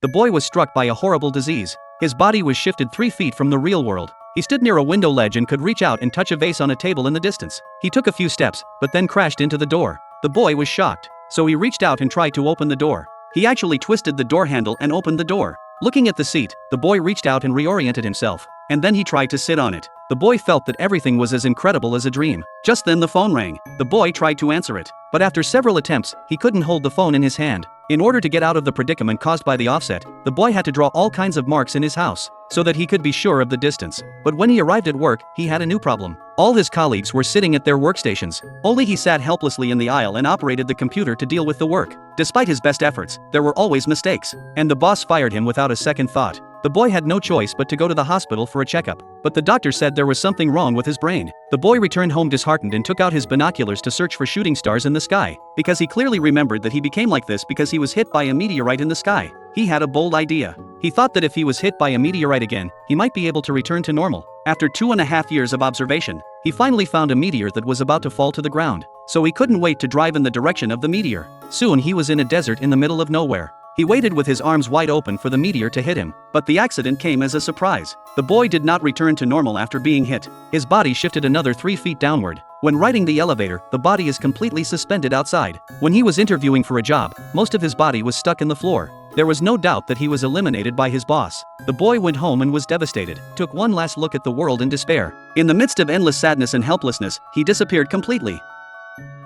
the boy was struck by a horrible disease. His body was shifted 3 feet from the real world. He stood near a window ledge and could reach out and touch a vase on a table in the distance. He took a few steps, but then crashed into the door. The boy was shocked, so he reached out and tried to open the door. He actually twisted the door handle and opened the door. Looking at the seat, the boy reached out and reoriented himself, and then he tried to sit on it. The boy felt that everything was as incredible as a dream. Just then the phone rang. The boy tried to answer it, but after several attempts, he couldn't hold the phone in his hand. In order to get out of the predicament caused by the offset, the boy had to draw all kinds of marks in his house, so that he could be sure of the distance. But when he arrived at work, he had a new problem. All his colleagues were sitting at their workstations. Only he sat helplessly in the aisle and operated the computer to deal with the work. Despite his best efforts, there were always mistakes, and the boss fired him without a second thought. The boy had no choice but to go to the hospital for a checkup, but the doctor said there was something wrong with his brain. The boy returned home disheartened and took out his binoculars to search for shooting stars in the sky, because he clearly remembered that he became like this because he was hit by a meteorite in the sky. He had a bold idea. He thought that if he was hit by a meteorite again, he might be able to return to normal. After 2.5 years of observation, he finally found a meteor that was about to fall to the ground, so he couldn't wait to drive in the direction of the meteor. Soon he was in a desert in the middle of nowhere. He waited with his arms wide open for the meteor to hit him, but the accident came as a surprise. The boy did not return to normal after being hit. His body shifted another 3 feet downward. When riding the elevator, the body is completely suspended outside. When he was interviewing for a job, most of his body was stuck in the floor. There was no doubt that he was eliminated by his boss. The boy went home and was devastated, took one last look at the world in despair. In the midst of endless sadness and helplessness, he disappeared completely.